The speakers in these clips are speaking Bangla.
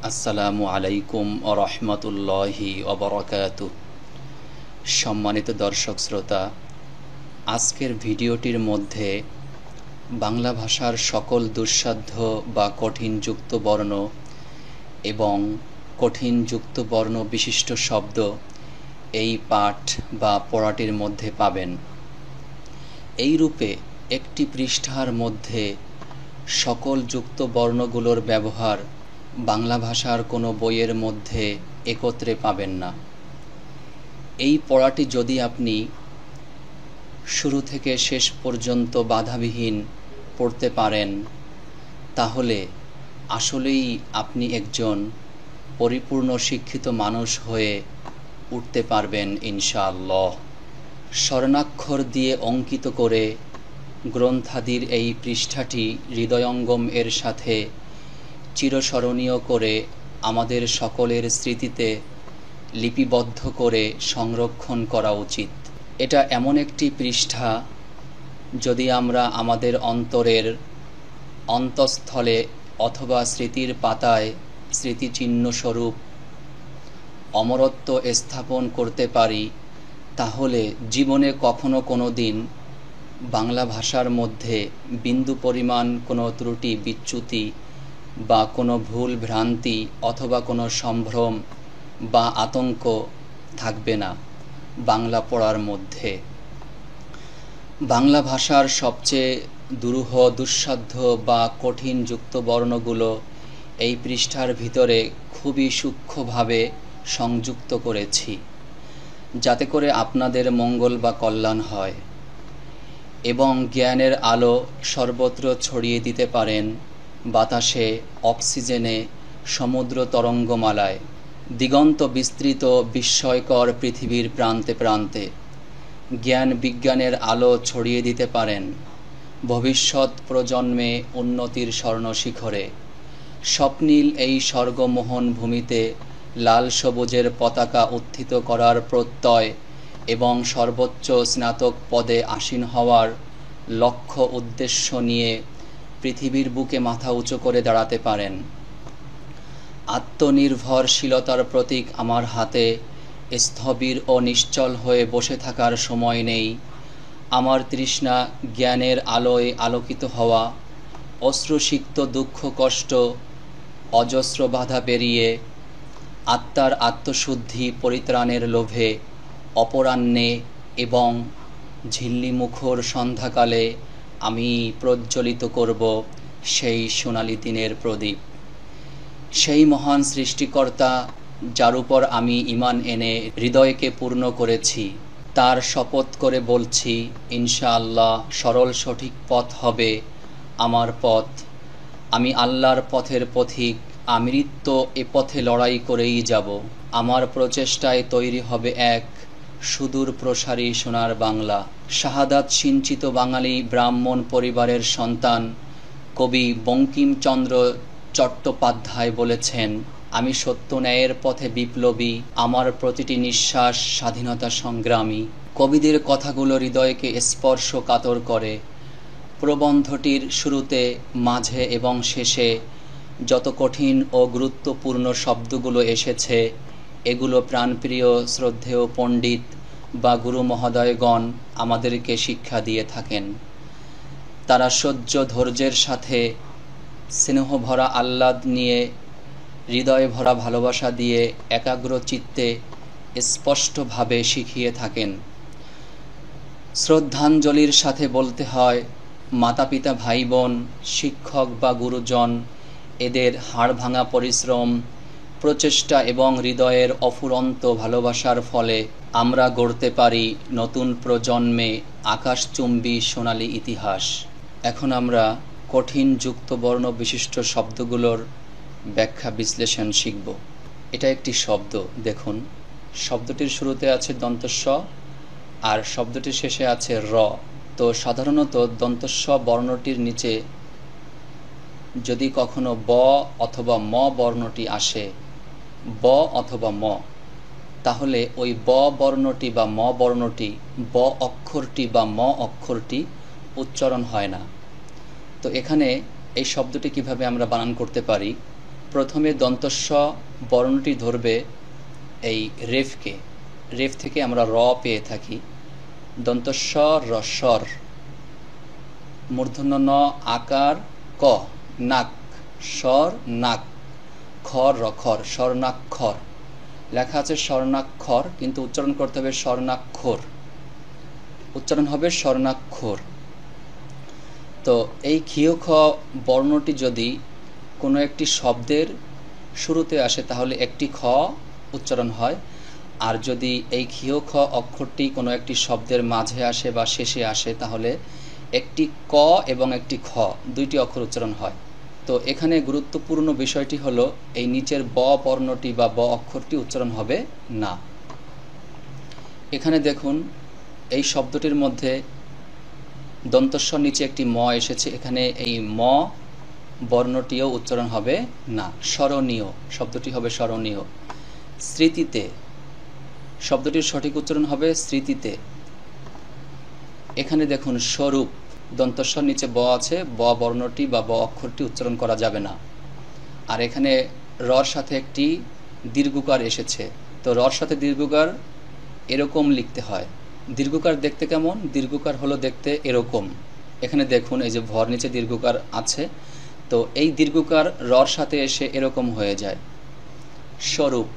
আসসালামু আলাইকুম ওরহমতুল্লাহি ওবরাকাতুহ। সম্মানিত দর্শক শ্রোতা, আজকের ভিডিওটির মধ্যে বাংলা ভাষার সকল দুঃসাধ্য বা কঠিন যুক্ত বর্ণ এবং কঠিন যুক্ত বর্ণ বিশিষ্ট শব্দ এই পাঠ বা পড়াটির মধ্যে পাবেন। এই রূপে একটি পৃষ্ঠার মধ্যে সকল যুক্ত বর্ণগুলোর ব্যবহার বাংলা ভাষার কোনো বইয়ের মধ্যে একত্রে পাবেন না। এই পড়াটি যদি আপনি শুরু থেকে শেষ পর্যন্ত বাধাবিহীন পড়তে পারেন, তাহলে আসলেই আপনি একজন পরিপূর্ণ শিক্ষিত মানুষ হয়ে উঠতে পারবেন ইনশাআল্লাহ। স্বর্ণাক্ষর দিয়ে অঙ্কিত করে গ্রন্থাদির এই পৃষ্ঠাটি হৃদয়ঙ্গম এর সাথে চিরস্মরণীয় করে আমাদের সকলের স্মৃতিতে লিপিবদ্ধ করে সংরক্ষণ করা উচিত। এটা এমন একটি পৃষ্ঠা, যদি আমরা আমাদের অন্তরের অন্তঃস্থলে অথবা স্মৃতির পাতায় স্মৃতিচিহ্নস্বরূপ অমরত্ব স্থাপন করতে পারি, তাহলে জীবনে কখনো কোনো দিন বাংলা ভাষার মধ্যে বিন্দু পরিমাণ কোনো ত্রুটি বিচ্যুতি বা কোনো ভুল ভ্রান্তি অথবা কোনো সম্ভ্রম বা আতঙ্ক থাকবে না বাংলা পড়ার মধ্যে। বাংলা ভাষার সবচেয়ে দুরূহ দুঃসাধ্য বা কঠিন যুক্ত বর্ণগুলো এই পৃষ্ঠার ভিতরে খুবই সূক্ষ্মভাবে সংযুক্ত করেছি, যাতে করে আপনাদের মঙ্গল বা কল্যাণ হয় এবং জ্ঞানের আলো সর্বত্র ছড়িয়ে দিতে পারেন, বাতাসে, অক্সিজেনে, সমুদ্র তরঙ্গমালায়, দিগন্ত বিস্তৃত বিস্ময়কর পৃথিবীর প্রান্তে প্রান্তে জ্ঞান বিজ্ঞানের আলো ছড়িয়ে দিতে পারেন ভবিষ্যৎ প্রজন্মে উন্নতির স্বর্ণশিখরে। স্বপ্নীল এই স্বর্গমোহন ভূমিতে লাল সবুজের পতাকা উত্থিত করার প্রত্যয় এবং সর্বোচ্চ স্নাতক পদে আসীন হওয়ার লক্ষ্য উদ্দেশ্য নিয়ে পৃথিবীর বুকে মাথা উঁচু করে দাঁড়াতে পারেন। আত্মনির্ভরশীলতার প্রতীক আমার হাতে স্থবির ও নিশ্চল হয়ে বসে থাকার সময় নেই। আমার তৃষ্ণা জ্ঞানের আলোয় আলোকিত হওয়া, অশ্রুসিক্ত দুঃখ কষ্ট অজস্র বাধা পেরিয়ে আত্মার আত্মশুদ্ধি পরিত্রাণের লোভে অপরাহ্নে এবং ঝিল্লিমুখর সন্ধ্যাকালে আমি প্রজ্বলিত করব সেই সোনালি দিনের প্রদীপ। সেই মহান সৃষ্টিকর্তা যার উপর আমি ঈমান এনে হৃদয়কে পূর্ণ করেছি, তার শপথ করে বলছি, ইনশাআল্লাহ সরল সঠিক পথ হবে আমার পথ। আমি আল্লাহর পথের পথিক, আমৃত্য এ পথে লড়াই করেই যাব। আমার প্রচেষ্টায় তৈরি হবে এক সুদূর প্রসারী সোনার বাংলা। শাহাদাত সিঞ্চিত বাঙালি ব্রাহ্মণ পরিবারের সন্তান কবি বঙ্কিমচন্দ্র চট্টোপাধ্যায় বলেছেন, আমি সত্য ন্যায়ের পথে বিপ্লবী, আমার প্রতিটি নিঃশ্বাস স্বাধীনতা সংগ্রামী। কবিদের কথাগুলো হৃদয়কে স্পর্শকাতর করে। প্রবন্ধটির শুরুতে, মাঝে এবং শেষে যত কঠিন ও গুরুত্বপূর্ণ শব্দগুলো এসেছে, এগুলো প্রাণপ্রিয় শ্রদ্ধেয় পণ্ডিত বা গুরু মহোদয়গণ আমাদেরকে শিক্ষা দিয়ে থাকেন। তারা সহ্য ধৈর্যের সাথে স্নেহভরা আহ্লাদ নিয়ে, হৃদয় ভরা ভালোবাসা দিয়ে একাগ্র চিত্তে স্পষ্টভাবে শিখিয়ে থাকেন। শ্রদ্ধাঞ্জলির সাথে বলতে হয়, মাতা পিতা ভাই বোন শিক্ষক বা গুরুজন এদের হাড়ভাঙা পরিশ্রম প্রচেষ্টা এবং হৃদয়ের অফুরন্ত ভালোবাসার ফলে আমরা গড়তে পারি নতুন প্রজন্মে আকাশচুম্বী সোনালী ইতিহাস। এখন আমরা কঠিন যুক্ত বর্ণ বিশিষ্ট শব্দগুলোর ব্যাখ্যা বিশ্লেষণ শিখব। এটা একটি শব্দ, দেখুন শব্দটির শুরুতে আছে দন্তস্ব আর শব্দটির শেষে আছে র। তো সাধারণত দন্তস্ব বর্ণটির নিচে যদি কখনো ব অথবা ম বর্ণটি আসে, ব অথবা ম, তাহলে ওই ব বর্ণটি বা ম বর্ণটি, ব অক্ষরটি বা ম অক্ষরটি উচ্চারণ হয় না। তো এখানে এই শব্দটি কিভাবে আমরা বানান করতে পারি, প্রথমে দন্তস্ব বর্ণটি ধরবে এই রেফকে, রেফ থেকে আমরা র পেয়ে থাকি। দন্তস্ব রস্বর, মূর্ধন্য ন আকার ক, নাক, স্বর নাক, খর রখর, স্বর্ণাক্ষর। লেখা আছে স্বর্ণাক্ষর, কিন্তু উচ্চারণ করতে হবে স্বর্ণাক্ষর, উচ্চারণ হবে স্বর্ণাক্ষর। তো এই ক্ষীয় খ বর্ণটি যদি কোনো একটি শব্দের শুরুতে আসে তাহলে একটি খ উচ্চারণ হয়, আর যদি এই ক্ষীয় খ অক্ষরটি কোনো একটি শব্দের মাঝে আসে বা শেষে আসে তাহলে একটি ক এবং একটি খ, দুইটি অক্ষর উচ্চারণ হয়। তো এখানে গুরুত্বপূর্ণ বিষয়টি হলো এই নিচের ব বর্ণটি বা ব অক্ষরটি উচ্চারণ হবে না। এখানে দেখুন এই শব্দটির মধ্যে দন্তস্বর নিচে একটি ম এসেছে, এখানে এই ম বর্ণটিও উচ্চারণ হবে না, স্মরণীয়, শব্দটি হবে স্মরণীয়। স্মৃতিতে, শব্দটির সঠিক উচ্চারণ হবে স্মৃতিতে। এখানে দেখুন স্বরূপ, দন্তস্বর নিচে ব আছে, ব বর্ণটি বা ব অক্ষরটি উচ্চারণ করা যাবে না। আর এখানে রর সাথে একটি দীর্ঘকার এসেছে, তো রর সাথে দীর্ঘকার এরকম লিখতে হয়। দীর্ঘকার দেখতে কেমন? দীর্ঘকার হলো দেখতে এরকম। এখানে দেখুন এই যে ভর নিচে দীর্ঘকার আছে, তো এই দীর্ঘকার রর সাথে এসে এরকম হয়ে যায়। স্বরূপ,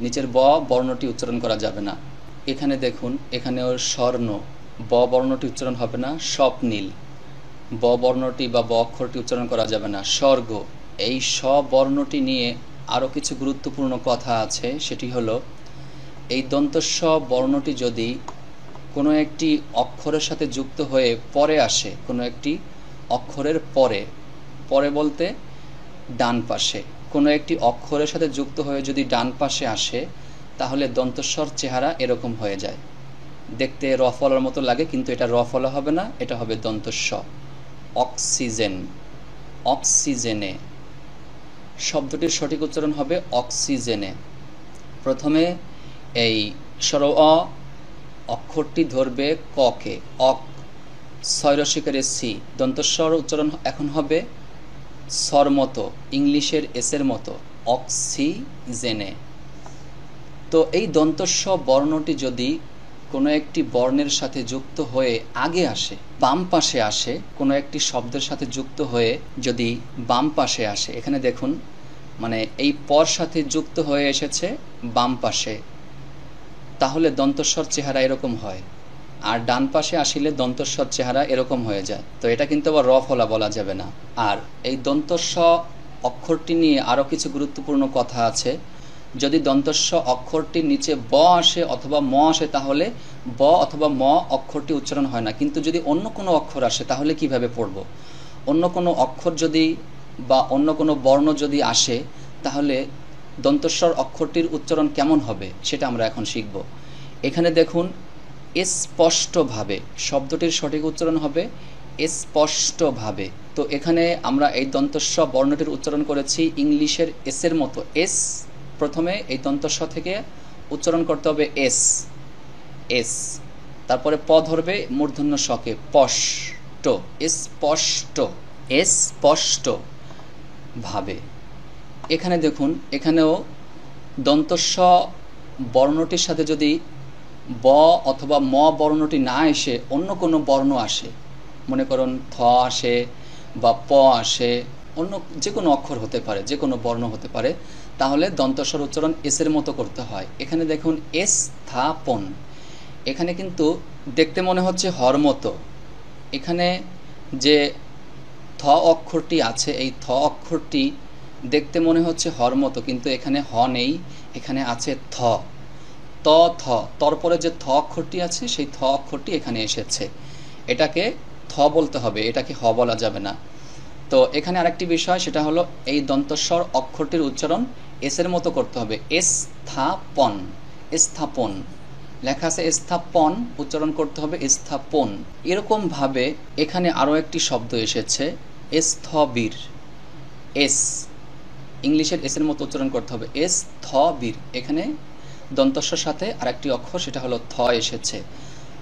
নিচের ব বর্ণটি উচ্চারণ করা যাবে না। এখানে দেখুন এখানেও স্বর্ণ, ব বর্ণটি উচ্চারণ হবে না। স্বপ্নীল, ব বর্ণটি বা ব অক্ষরটি উচ্চারণ করা যাবে না। স্বর্গ, এই স বর্ণটি নিয়ে আরও কিছু গুরুত্বপূর্ণ কথা আছে, সেটি হলো এই দন্তস্ব বর্ণটি যদি কোনো একটি অক্ষরের সাথে যুক্ত হয়ে পরে আসে, কোনো একটি অক্ষরের পরে, পরে বলতে ডান পাশে, কোনো একটি অক্ষরের সাথে যুক্ত হয়ে যদি ডান পাশে আসে তাহলে দন্তস্বর চেহারা এরকম হয়ে যায়, দেখতে র ফলার মতো লাগে, কিন্তু এটা র ফলা হবে না, এটা হবে দন্তস্ব। অক্সিজেন, অক্সিজেনে, শব্দটির সঠিক উচ্চারণ হবে অক্সিজেনে। প্রথমে এই স্বর অ অক্ষরটি ধরবে ককে, অক, ছয় রসিকারে সি, দন্তস্বর উচ্চারণ এখন হবে স্বর মতো, ইংলিশের এসের মতো, অক্সিজেনে। তো এই দন্তস্ব বর্ণটি যদি কোনো একটি বর্ণের সাথে যুক্ত হয়ে আগে আসে, বাম পাশে আসে, কোনো একটি শব্দের সাথে যুক্ত হয়ে যদি বাম পাশে আসে, এখানে দেখুন মানে এই পর সাথে যুক্ত হয়ে এসেছে বাম পাশে, তাহলে দন্তস্বর চেহারা এরকম হয়। আর ডান পাশে আসিলে দন্তস্বর চেহারা এরকম হয়ে যায়। তো এটা কিন্তু আবার র ফলা বলা যাবে না। আর এই দন্তস্ব অক্ষরটি নিয়ে আরও কিছু গুরুত্বপূর্ণ কথা আছে। যদি দন্তস্ব অক্ষরটির নিচে ব আসে অথবা ম আসে তাহলে ব অথবা ম অক্ষরটি উচ্চারণ হয় না, কিন্তু যদি অন্য কোনো অক্ষর আসে তাহলে কিভাবে পড়ব? অন্য কোনো অক্ষর যদি বা অন্য কোনো বর্ণ যদি আসে তাহলে দন্তস্বর অক্ষরটির উচ্চারণ কেমন হবে সেটা আমরা এখন শিখব। এখানে দেখুন স্পষ্টভাবে, শব্দটির সঠিক উচ্চারণ হবে স্পষ্টভাবে। তো এখানে আমরা এই দন্তস্ব বর্ণটির উচ্চারণ করেছি ইংলিশের এসের মতো। এস প্রথমে এই দন্তস্ব থেকে উচ্চারণ করতে হবে এস, এস, তারপরে প ধরবে মূর্ধন্য শকে, স্পষ্ট, স্পষ্ট, স্পষ্ট ভাবে। এখানে দেখুন এখানেও দন্তস্ব বর্ণটির সাথে যদি ব অথবা ম বর্ণটি না এসে অন্য কোনো বর্ণ আসে, মনে করুন থ আসে বা প আসে, অন্য যে কোনো অক্ষর হতে পারে, যে কোনো বর্ণ হতে পারে, তাহলে দন্তস্বর উচ্চারণ এসের মতো করতে হয়। এখানে দেখুন স্থাপন, এখানে কিন্তু দেখতে মনে হচ্ছে হর মতো। এখানে যে থ অক্ষরটি আছে এই থ অক্ষরটি দেখতে মনে হচ্ছে হর মতো, কিন্তু এখানে হ নেই, এখানে আছে থ। ত থ, তারপরে যে থ অক্ষরটি আছে সেই থ অক্ষরটি এখানে এসেছে, এটাকে থ বলতে হবে, এটাকে হ বলা যাবে না। তো এখানে আরেকটি বিষয়, সেটা হলো এই দন্তস্বর অক্ষরটির উচ্চারণ এসের মতো করতে হবে। স্থাপন, স্থাপন লেখা আছে স্থাপন, উচ্চারণ করতে হবে স্থাপন। এরকমভাবে এখানে আরও একটি শব্দ এসেছে স্থবির, এস, ইংলিশের এসের মতো উচ্চারণ করতে হবে স্থবির। এখানে দন্তস্বর সাথে আরেকটি অক্ষর সেটা হলো থ এসেছে,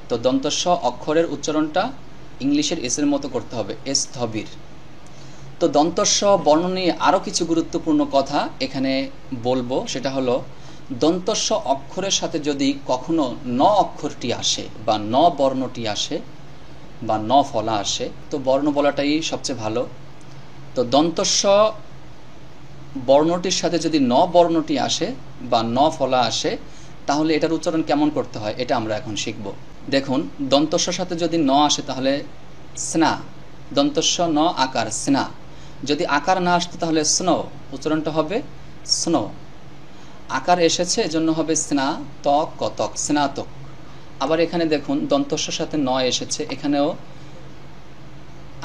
তো দন্তস্ব অক্ষরের উচ্চারণটা ইংলিশের এসের মতো করতে হবে স্থবির। তো দন্তস্ব বর্ণ নিয়ে আরও কিছু গুরুত্বপূর্ণ কথা এখানে বলবো, সেটা হলো দন্তস্ব অক্ষরের সাথে যদি কখনো ন অক্ষরটি আসে বা ন বর্ণটি আসে বা ন ফলা আসে, তো বর্ণ বলাটাই সবচেয়ে ভালো। তো দন্তস্ব বর্ণটির সাথে যদি ন বর্ণটি আসে বা ন ফলা আসে, তাহলে এটার উচ্চারণ কেমন করতে হয় এটা আমরা এখন শিখব। দেখুন, দন্তস্বর সাথে যদি ন আসে তাহলে স্না, দন্তস্ব ন আকার স্না। যদি আকার না আসতো তাহলে স্নো, উচ্চারণটা হবে স্নো। আকার এসেছে এজন্য হবে স্না তক কতক, স্নাতক। আবার এখানে দেখুন দন্তস্বর সাথে ন এসেছে, এখানেও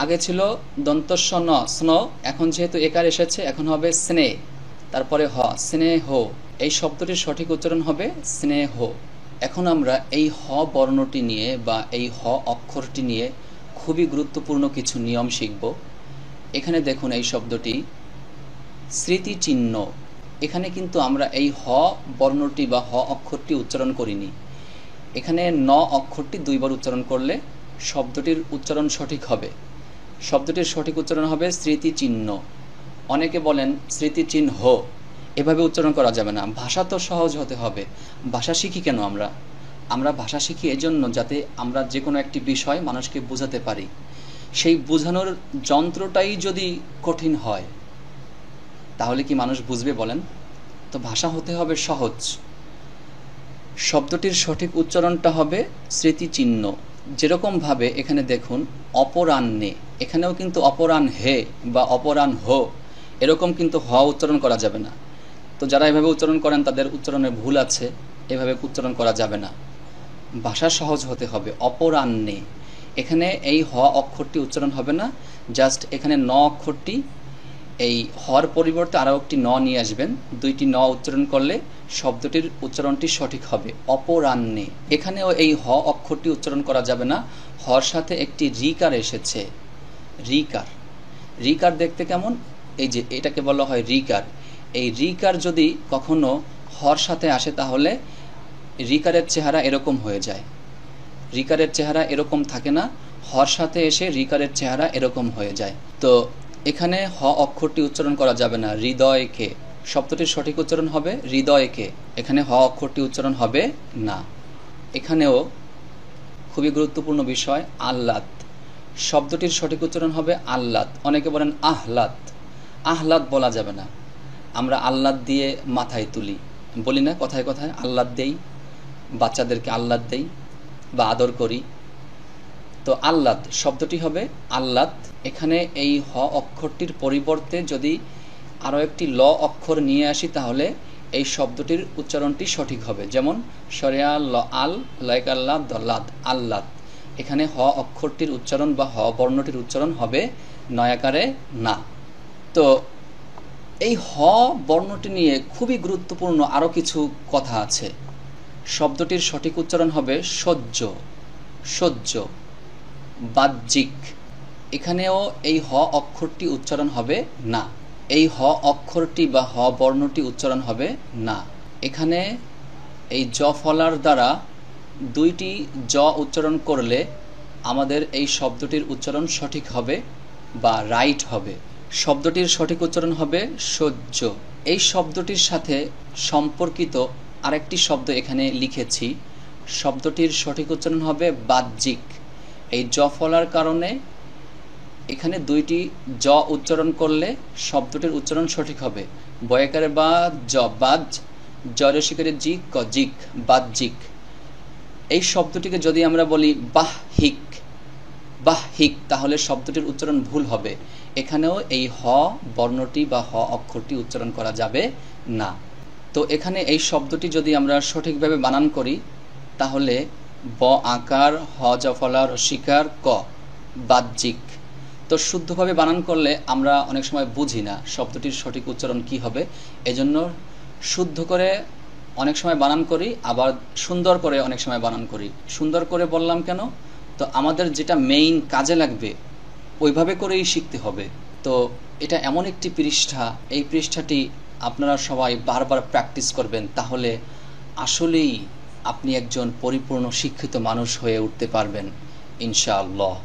আগে ছিল দন্তস্ব ন স্নো, এখন যেহেতু একার এসেছে এখন হবে স্নে, তারপরে হ, স্নেহ। এই শব্দটির সঠিক উচ্চারণ হবে স্নেহ। এখন আমরা এই হ বর্ণটি নিয়ে বা এই হ অক্ষরটি নিয়ে খুবই গুরুত্বপূর্ণ কিছু নিয়ম শিখব। এখানে দেখুন এই শব্দটি স্মৃতিচিহ্ন। এখানে কিন্তু আমরা এই হ বর্ণটি বা হ অক্ষরটি উচ্চারণ করিনি। এখানে ন অক্ষরটি দুইবার উচ্চারণ করলে শব্দটির উচ্চারণ সঠিক হবে। শব্দটির সঠিক উচ্চারণ হবে স্মৃতিচিহ্ন। অনেকে বলেন স্মৃতিচিহ্ন, এভাবে উচ্চারণ করা যাবে না। ভাষা তো সহজ হতে হবে। ভাষা শিখি কেন আমরা? আমরা ভাষা শিখি এজন্য যাতে আমরা যে কোনো একটি বিষয় মানুষকে বোঝাতে পারি। সেই বোঝানোর যন্ত্রটাই যদি কঠিন হয় তাহলে কি মানুষ বুঝবে বলেন? তো ভাষা হতে হবে সহজ। শব্দটির সঠিক উচ্চারণটা হবে স্মৃতিচিহ্ন। যেরকমভাবে এখানে দেখুন অপরাহ্নে, এখানেও কিন্তু অপরাহ্ন হে বা অপরাহ্ন হো এরকম কিন্তু হ উচ্চারণ করা যাবে না। তো যারা এভাবে উচ্চারণ করেন তাদের উচ্চারণে ভুল আছে, এভাবে উচ্চারণ করা যাবে না। ভাষা সহজ হতে হবে। অপরাহ্নে, এখানে এই হ অক্ষরটি উচ্চারণ হবে না, জাস্ট এখানে ন অক্ষরটি, এই হর পরিবর্তে আরও একটি ন নিয়ে আসবেন। দুইটি ন উচ্চারণ করলে শব্দটির উচ্চারণটি সঠিক হবে অপরাহ্নে। এখানেও এই হ অক্ষরটি উচ্চারণ করা যাবে না, হর সাথে একটি রিকার এসেছে। রিকার, রিকার দেখতে কেমন? এই যে এটাকে বলা হয় রিকার। এই রিকার যদি কখনো হর সাথে আসে তাহলে রিকারের চেহারা এরকম হয়ে যায়। রিকারের চেহারা এরকম থাকে না, হর সাথে এসে রিকারের চেহারা এরকম হয়ে যায়। তো এখানে হ অক্ষরটি উচ্চারণ করা যাবে না। হৃদয়কে, শব্দটির সঠিক উচ্চারণ হবে হৃদয়কে, এখানে হ অক্ষরটি উচ্চারণ হবে না। এখানেও খুবই গুরুত্বপূর্ণ বিষয় আহ্লাদ, শব্দটির সঠিক উচ্চারণ হবে আহ্লাদ। অনেকে বলেন আহ্লাদ, আহ্লাদ বলা যাবে না। আমরা আহ্লাদ দিয়ে মাথায় তুলি, বলি না কথায় কথায় আহ্লাদ দেই, বাচ্চাদেরকে আহ্লাদ দেই বা আদর করি। তো আহ্লাদ শব্দটি হবে আহ্লাদ। এখানে এই হ অক্ষরটির পরিবর্তে যদি আরও একটি ল অক্ষর নিয়ে আসি তাহলে এই শব্দটির উচ্চারণটি সঠিক হবে। যেমন সরিয়া ল আল লাইক আল্লাহ দল্লাদ, আহ্লাদ। এখানে হ অক্ষরটির উচ্চারণ বা হ বর্ণটির উচ্চারণ হবে নয়াকারে না। তো এই হ বর্ণটি নিয়ে খুবই গুরুত্বপূর্ণ আরও কিছু কথা আছে। শব্দটির সঠিক উচ্চারণ হবে সহ্য, সহ্য। বাহ্যিক, এখানেও এই হ অক্ষরটি উচ্চারণ হবে না। এই হ অক্ষরটি বা হ বর্ণটি উচ্চারণ হবে না। এখানে এই জ ফলার দ্বারা দুইটি জ উচ্চারণ করলে আমাদের এই শব্দটির উচ্চারণ সঠিক হবে বা রাইট হবে। শব্দটির সঠিক উচ্চারণ হবে সহ্য। এই শব্দটির সাথে সম্পর্কিত আরেকটি শব্দ এখানে লিখেছি, শব্দটির সঠিক উচ্চারণ হবে বাহ্যিক। এই জ ফলার কারণে এখানে দুইটি জ উচ্চারণ করলে শব্দটির উচ্চারণ সঠিক হবে। বয়াকারে বা জ, বাজ, জরসিকারে জিক ক, জিক, বাহ্যিক। এই শব্দটিকে যদি আমরা বলি বাহ্যিক, বাহ্যিক, তাহলে শব্দটির উচ্চারণ ভুল হবে। এখানেও এই হ বর্ণটি বা হ অক্ষরটি উচ্চারণ করা যাবে না। তো এখানে এই শব্দটি যদি আমরা সঠিকভাবে বানান করি তাহলে ব আকার, হ জফলা রসিকার ক, বাহ্যিক। তো শুদ্ধভাবে বানান করলে আমরা অনেক সময় বুঝি না শব্দটির সঠিক উচ্চারণ কি হবে, এজন্য শুদ্ধ করে অনেক সময় বানান করি, আবার সুন্দর করে অনেক সময় বানান করি। সুন্দর করে বললাম কেন? তো আমাদের যেটা মেইন কাজে লাগবে ওইভাবে করেই শিখতে হবে। তো এটা এমন একটি পৃষ্ঠা, এই পৃষ্ঠাটি আপনারা সবাই বারবার প্র্যাকটিস করবেন, তাহলে আসলেই আপনি একজন পরিপূর্ণ শিক্ষিত মানুষ হয়ে উঠতে পারবেন ইনশাআল্লাহ।